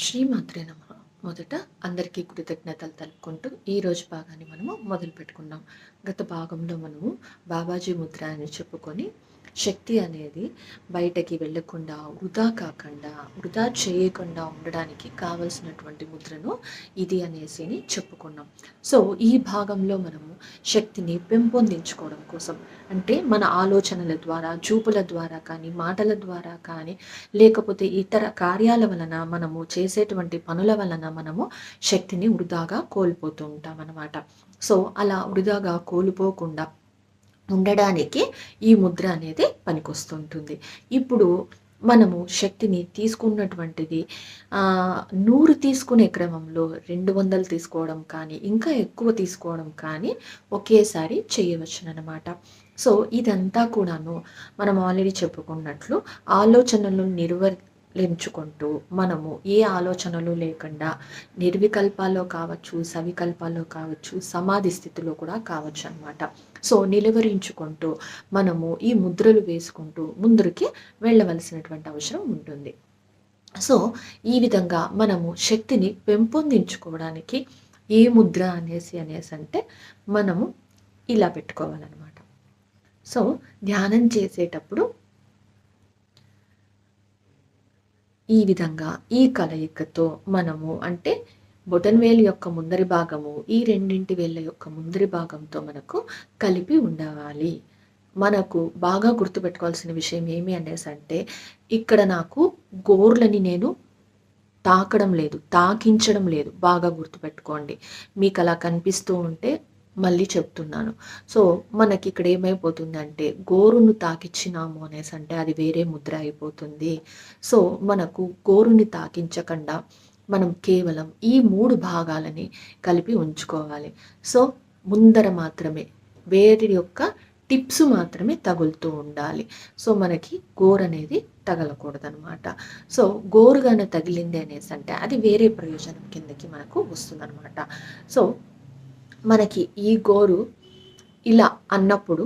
శ్రీమాత్రే నమః. మొదట అందరికీ కృతజ్ఞతలు తెలుపుకుంటూ ఈరోజు భాగాన్ని మనము మొదలు పెట్టుకుందాం. గత భాగంలో మనము బాబాజీ ముద్ర అని చెప్పుకొని శక్తి అనేది బయటకి వెళ్ళకుండా వృధా కాకుండా వృధా చేయకుండా ఉండడానికి కావలసినటువంటి ముద్రను ఇది అనేసి చెప్పుకున్నాం. సో ఈ భాగంలో మనము శక్తిని పెంపొందించుకోవడం కోసం అంటే మన ఆలోచనల ద్వారా చూపుల ద్వారా కానీ మాటల ద్వారా కానీ లేకపోతే ఇతర కార్యాల వలన మనము చేసేటువంటి పనుల వలన మనము శక్తిని వృధాగా కోల్పోతూ ఉంటాం అన్నమాట. సో అలా వృధాగా కోల్పోకుండా ఉండడానికి ఈ ముద్ర అనేది పనికొస్తుంటుంది. ఇప్పుడు మనము శక్తిని తీసుకున్నటువంటిది 100 తీసుకునే క్రమంలో 200 తీసుకోవడం కానీ, ఇంకా ఎక్కువ తీసుకోవడం కానీ ఒకేసారి చేయవచ్చుననమాట. సో ఇదంతా కూడాను మనం ఆల్రెడీ చెప్పుకున్నట్లు ఆలోచనలను నిర్వహించుకుంటూ మనము ఏ ఆలోచనలు లేకుండా నిర్వికల్పాల్లో కావచ్చు, సవికల్పాల్లో కావచ్చు, సమాధి స్థితిలో కూడా కావచ్చు అనమాట. సో నిలువరించుకుంటూ మనము ఈ ముద్రలు వేసుకుంటూ ముందరికి వెళ్ళవలసినటువంటి అవసరం ఉంటుంది. సో ఈ విధంగా మనము శక్తిని పెంపొందించుకోవడానికి ఏ ముద్ర అనేసి అంటే మనము ఇలా పెట్టుకోవాలన్నమాట. సో ధ్యానం చేసేటప్పుడు ఈ విధంగా ఈ కలయికతో మనము అంటే బొటనవేలు యొక్క ముందరి భాగము ఈ రెండింటి వేళ్ళ యొక్క ముందరి భాగంతో మనకు కలిపి ఉండవాలి. మనకు బాగా గుర్తుపెట్టుకోవాల్సిన విషయం ఏమి అనేసి అంటే ఇక్కడ నాకు గోర్లని నేను తాకడం లేదు, తాకించడం లేదు. బాగా గుర్తుపెట్టుకోండి. మీకు అలా కనిపిస్తూ ఉంటే మళ్ళీ చెప్తున్నాను. సో మనకి ఇక్కడ ఏమైపోతుంది అంటే గోరును తాకిచ్చినాము అనేసి అంటే అది వేరే ముద్ర అయిపోతుంది. సో మనకు గోరుని తాకించకుండా మనం కేవలం ఈ 3 భాగాలని కలిపి ఉంచుకోవాలి. సో ముందర మాత్రమే వేరే యొక్క టిప్స్ మాత్రమే తగులుతూ ఉండాలి. సో మనకి గోరు అనేది తగలకూడదనమాట. సో గోరుగానే తగిలింది అనేసి అంటే అది వేరే ప్రయోజనం కిందకి మనకు వస్తుందన్నమాట. సో మనకి ఈ గోరు ఇలా అన్నప్పుడు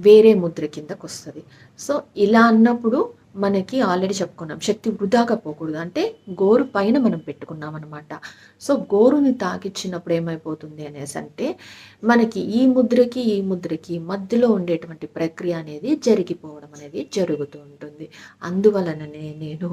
వేరే ముద్ర కిందకు వస్తుంది. సో ఇలా అన్నప్పుడు మనకి ఆల్రెడీ చెప్పుకున్నాం శక్తి వృధాగా పోకూడదు. అంటే గోరు పైన మనం పెట్టుకున్నాం అనమాట. సో గోరుని తాకిచ్చినప్పుడు ఏమైపోతుంది అనేసి అంటే మనకి ఈ ముద్రకి మధ్యలో ఉండేటువంటి ప్రక్రియ అనేది జరిగిపోవడం అనేది జరుగుతూ ఉంటుంది. అందువలననే నేను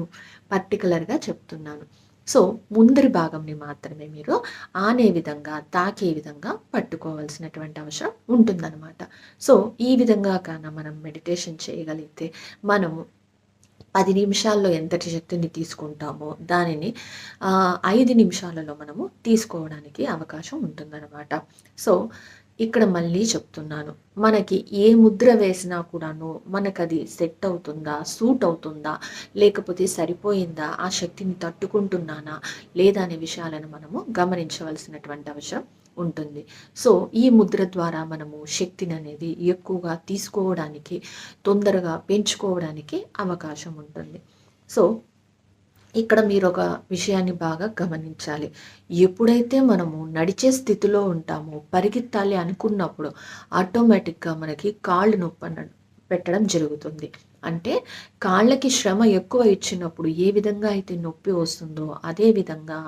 పర్టికులర్గా చెప్తున్నాను. సో ముందరి భాగంని మాత్రమే మీరు ఆనే విధంగా తాకే విధంగా పట్టుకోవాల్సినటువంటి అవసరం ఉంటుందన్నమాట. సో ఈ విధంగా కన్నా మనం మెడిటేషన్ చేయగలిగితే మనము 10 నిమిషాల్లో ఎంతటి శక్తిని తీసుకుంటామో దానిని 5 నిమిషాలలో మనము తీసుకోవడానికి అవకాశం ఉంటుందన్నమాట. సో ఇక్కడ మళ్ళీ చెప్తున్నాను, మనకి ఏ ముద్ర వేసినా కూడాను మనకది సెట్ అవుతుందా, సూట్ అవుతుందా, లేకపోతే సరిపోయిందా, ఆ శక్తిని తట్టుకుంటున్నానా లేదా అనే విషయాలను మనము గమనించవలసినటువంటి అవసరం ఉంటుంది. సో ఈ ముద్ర ద్వారా మనము శక్తిని అనేది ఎక్కువగా తీసుకోవడానికి, తొందరగా పెంచుకోవడానికి అవకాశం ఉంటుంది. సో ఇక్కడ మీరు ఒక విషయాన్ని బాగా గమనించాలి. ఎప్పుడైతే మనము నడిచే స్థితిలో ఉంటామో పరిగెత్తాలి అనుకున్నప్పుడు ఆటోమేటిక్గా మనకి కాళ్ళు నొప్పి పెట్టడం జరుగుతుంది. అంటే కాళ్ళకి శ్రమ ఎక్కువ ఇచ్చినప్పుడు ఏ విధంగా అయితే నొప్పి వస్తుందో అదే విధంగా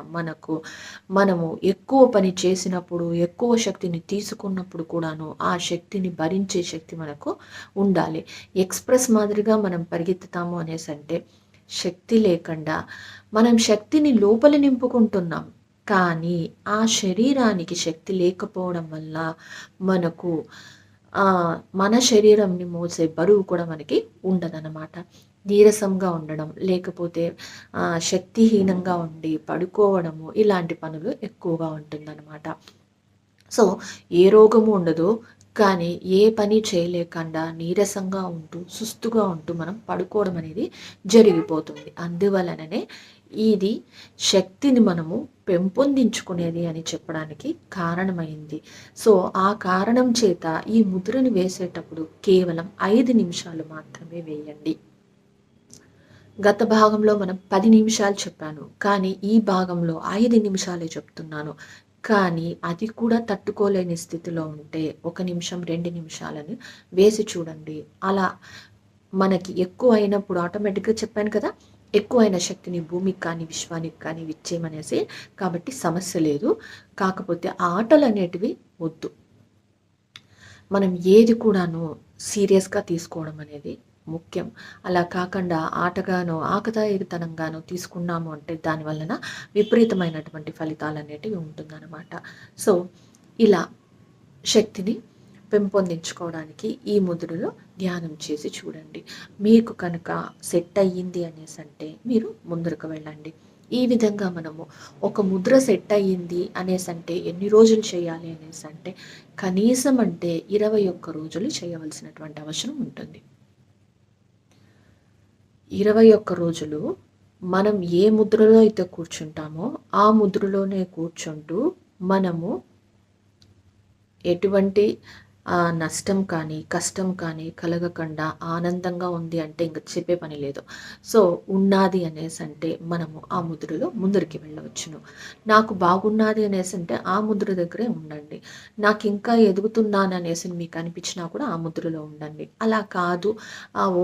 మనము ఎక్కువ పని చేసినప్పుడు ఎక్కువ శక్తిని తీసుకున్నప్పుడు కూడాను ఆ శక్తిని భరించే శక్తి మనకు ఉండాలి. ఎక్స్‌ప్రెస్ మాదిరిగా మనం పరిగెత్తుతాము అనేసి అంటే శక్తి లేకుండా మనం శక్తిని లోపల నింపుకుంటున్నాం. కానీ ఆ శరీరానికి శక్తి లేకపోవడం వల్ల మనకు మన శరీరంని మోసే బరువు కూడా మనకి ఉండదన్నమాట. నీరసంగా ఉండడం, లేకపోతే శక్తిహీనంగా ఉండి పడుకోవడము ఇలాంటి పనులు ఎక్కువగా ఉంటుందన్నమాట. సో ఏ రోగము ఉండదు, కానీ ఏ పని చేయలేకుండా నీరసంగా ఉంటూ సుస్తుగా ఉంటూ మనం పడుకోవడం అనేది జరిగిపోతుంది. అందువలననే ఇది శక్తిని మనము పెంపొందించుకునేది అని చెప్పడానికి కారణమైంది. సో ఆ కారణం చేత ఈ ముద్రను వేసేటప్పుడు కేవలం 5 నిమిషాలు మాత్రమే వేయండి. గత భాగంలో మనం 10 నిమిషాలు చెప్పాను, కానీ ఈ భాగంలో 5 నిమిషాలే చెప్తున్నాను. కానీ అది కూడా తట్టుకోలేని స్థితిలో ఉంటే 1 నిమిషం 2 నిమిషాలను వేసి చూడండి. అలా మనకి ఎక్కువ అయినప్పుడు ఆటోమేటిక్గా చెప్పాను కదా, ఎక్కువైన శక్తిని భూమికి కానీ, విశ్వానికి కానీ ఇచ్చేయమనేసి. కాబట్టి సమస్య లేదు. కాకపోతే ఆటలనేటివి వద్దు. మనం ఏది కూడాను సీరియస్‌గా తీసుకోవడం అనేది ముఖ్యం. అలా కాకుండా ఆటగానో, ఆకతాయితనంగానో తీసుకున్నాము అంటే దాని వలన విపరీతమైనటువంటి ఫలితాలనేటివి ఉంటుందనమాట. సో, ఇలా శక్తిని పెంపొందించుకోవడానికి ఈ ముద్రలో ధ్యానం చేసి చూడండి. మీకు కనుక సెట్ అయ్యింది అనేసంటే మీరు ముందరకు వెళ్ళండి. ఈ విధంగా మనము ఒక ముద్ర సెట్ అయ్యింది అనేసంటే ఎన్ని రోజులు చేయాలి అనేసంటే కనీసం అంటే 21 రోజులు చేయవలసినటువంటి అవసరం ఉంటుంది. 21 రోజులు మనం ఏ ముద్రలో అయితే కూర్చుంటామో ఆ ముద్రలోనే కూర్చుంటూ మనము ఎటువంటి నష్టం కానీ, కష్టం కానీ కలగకుండా ఆనందంగా ఉంది అంటే ఇంక చెప్పే పని లేదు. సో, ఉన్నాది అనేసంటే మనము ఆ ముద్రలో ముందరికి వెళ్ళవచ్చును. నాకు బాగున్నాది అనేసంటే ఆ ముద్ర దగ్గరే ఉండండి. నాకింకా ఎదుగుతున్నాననేసి మీకు అనిపించినా కూడా ఆ ముద్రలో ఉండండి. అలా కాదు,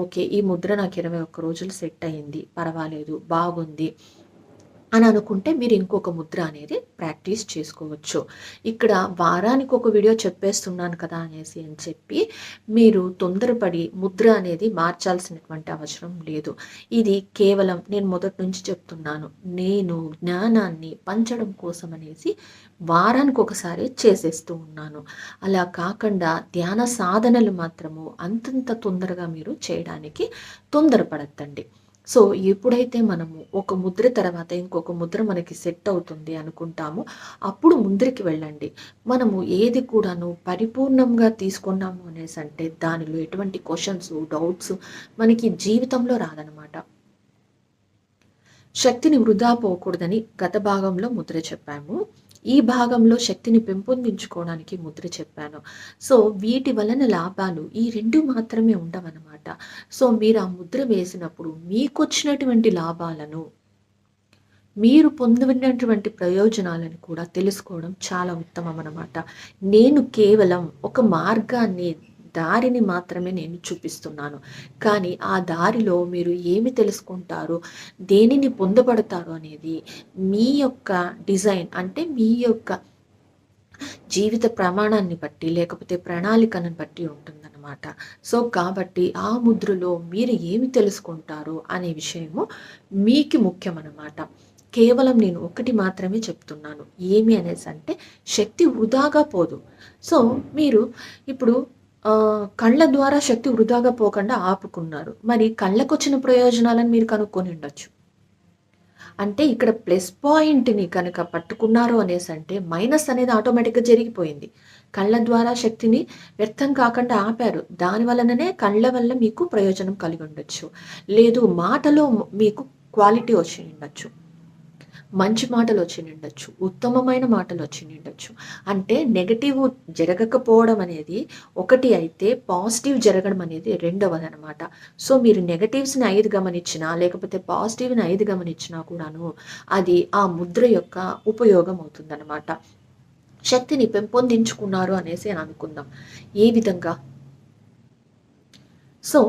ఓకే, ఈ ముద్ర నాకు 21 రోజులు సెట్ అయింది, పర్వాలేదు, బాగుంది అని అనుకుంటే మీరు ఇంకొక ముద్ర అనేది ప్రాక్టీస్ చేసుకోవచ్చు. ఇక్కడ వారానికి ఒక వీడియో చెప్పేస్తున్నాను కదా అనేసి అని చెప్పి మీరు తొందరపడి ముద్ర అనేది మార్చాల్సినటువంటి అవసరం లేదు. ఇది కేవలం నేను మొదటి నుంచి చెప్తున్నాను. నేను జ్ఞానాన్ని పంచడం కోసం అనేసి వారానికి ఒకసారి చేసేస్తూ ఉన్నాను. అలా కాకుండా ధ్యాన సాధనలు మాత్రము అంతంత తొందరగా మీరు చేయడానికి తొందరపడద్దండి. సో, ఎప్పుడైతే మనము ఒక ముద్ర తర్వాత ఇంకొక ముద్ర మనకి సెట్ అవుతుంది అనుకుంటామో, అప్పుడు ముందరికి వెళ్ళండి. మనము ఏది కూడాను పరిపూర్ణంగా తీసుకున్నాము అనేసంటే దానిలో ఎటువంటి క్వెషన్స్, డౌట్స్ మనకి జీవితంలో రాదనమాట. శక్తిని వృధా పోకూడదని గత భాగంలో ముద్ర చెప్పాము. ఈ భాగంలో శక్తిని పెంపొందించుకోవడానికి ముద్ర చెప్పాను. సో, వీటి వలన లాభాలు ఈ 2 మాత్రమే ఉండవనమాట. సో, మీరు ఆ ముద్ర వేసినప్పుడు మీకొచ్చినటువంటి లాభాలను, మీరు పొందినటువంటి ప్రయోజనాలను కూడా తెలుసుకోవడం చాలా ఉత్తమం అనమాట. నేను కేవలం ఒక మార్గాన్ని, దారిని మాత్రమే నేను చూపిస్తున్నాను. కానీ ఆ దారిలో మీరు ఏమి తెలుసుకుంటారో, దేనిని పొందబడతారో అనేది మీ యొక్క డిజైన్ అంటే మీ యొక్క జీవిత ప్రమాణాన్ని బట్టి, లేకపోతే ప్రణాళికను బట్టి ఉంటుందన్నమాట. సో, కాబట్టి ఆ ముద్రలో మీరు ఏమి తెలుసుకుంటారో అనే విషయము మీకు ముఖ్యమనమాట. కేవలం నేను ఒకటి మాత్రమే చెప్తున్నాను. ఏమి అనేసంటే శక్తి వృధాగా పోదు. సో, మీరు ఇప్పుడు కళ్ళ ద్వారా శక్తి వృధాగా పోకుండా ఆపుకున్నారు. మరి కళ్ళకొచ్చిన ప్రయోజనాలను మీరు కనుక్కొని ఉండొచ్చు. అంటే ఇక్కడ ప్లస్ పాయింట్‌ని కనుక పట్టుకున్నారు అనేసంటే మైనస్ అనేది ఆటోమేటిక్‌గా జరిగిపోయింది. కళ్ళ ద్వారా శక్తిని వ్యర్థం కాకుండా ఆపారు. దాని వలననే కళ్ళ వల్ల మీకు ప్రయోజనం కలిగుండొచ్చు. లేదు, మాటలో మీకు క్వాలిటీ వచ్చుండొచ్చు. మంచి మాటలొచ్చినుండొచ్చు. ఉత్తమమైన మాటలొచ్చినుండొచ్చు. అంటే నెగెటివ్ జరగకపోవడం అనేది ఒకటి అయితే, పాజిటివ్ జరగడం అనేది రెండవదనమాట. సో, మీరు నెగెటివ్స్‌ని 5 గమనిచ్చినా, లేకపోతే పాజిటివ్‌ని 5 గమనిచ్చినా కూడాను అది ఆ ముద్ర యొక్క ఉపయోగం అవుతుందనమాట. శక్తిని పెంపొందించుకున్నారు అనేసి అనుకుందాం. ఏ విధంగా? సో,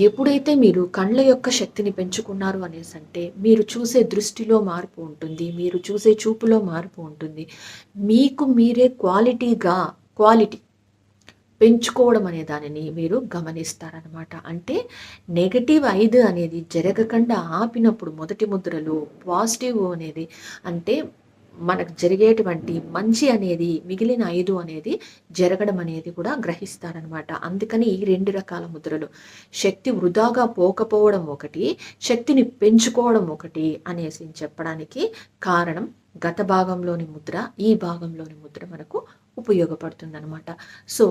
ఎప్పుడైతే మీరు కండ్ల యొక్క శక్తిని పెంచుకున్నారు అనేసంటే, మీరు చూసే దృష్టిలో మార్పు ఉంటుంది. మీరు చూసే చూపులో మార్పు ఉంటుంది. మీకు మీరే క్వాలిటీ పెంచుకోవడం అనే దానిని మీరు గమనిస్తారనమాట. అంటే నెగెటివ్ 5 అనేది జరగకుండా ఆపినప్పుడు మొదటి ముద్రలో పాజిటివ్ అనేది అంటే మనకు జరిగేటువంటి మంచి అనేది మిగిలిన 5 అనేది జరగడం అనేది కూడా గ్రహిస్తారనమాట. అందుకని ఈ 2 రకాల ముద్రలు, శక్తి వృధాగా పోకపోవడం ఒకటి, శక్తిని పెంచుకోవడం ఒకటి అనేసి చెప్పడానికి కారణం గత భాగంలోని ముద్ర, ఈ భాగంలోని ముద్ర మనకు ఉపయోగపడుతుందనమాట. సో,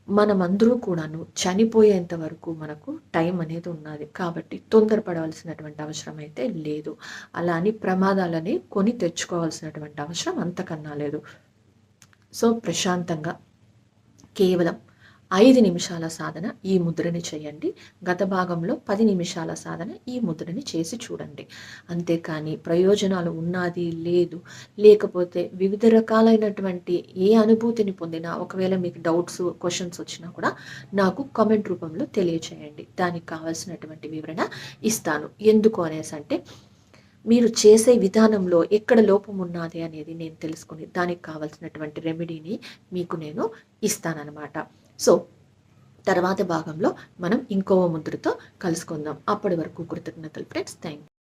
మనమందరూ కూడాను చనిపోయేంత వరకు మనకు టైం అనేది ఉన్నది. కాబట్టి తొందరపడవలసినటువంటి అవసరం అయితే లేదు. అలా అని ప్రమాదాలని కొని తెచ్చుకోవాల్సినటువంటి అవసరం అంతకన్నా లేదు. సో, ప్రశాంతంగా కేవలం 5 నిమిషాల సాధన ఈ ముద్రని చేయండి. గత భాగంలో 10 నిమిషాల సాధన ఈ ముద్రని చేసి చూడండి. అంతేకానీ ప్రయోజనాలు ఉన్నాది, లేదు, లేకపోతే వివిధ రకాలైనటువంటి ఏ అనుభూతిని పొందినా ఒకవేళ మీకు డౌట్స్, క్వెషన్స్ వచ్చినా కూడా నాకు కామెంట్ రూపంలో తెలియచేయండి. దానికి కావాల్సినటువంటి వివరణ ఇస్తాను. ఎందుకు అనేసంటే మీరు చేసే విధానంలో ఎక్కడ లోపం ఉన్నది అనేది నేను తెలుసుకొని దానికి కావాల్సినటువంటి రెమెడీని మీకు నేను ఇస్తాననమాట. సో తర్వాత భాగంలో మనం ఇంకో ముద్రతో కలుసుకుందాం. అప్పటి వరకు కృతజ్ఞతలు ఫ్రెండ్స్. Thank you.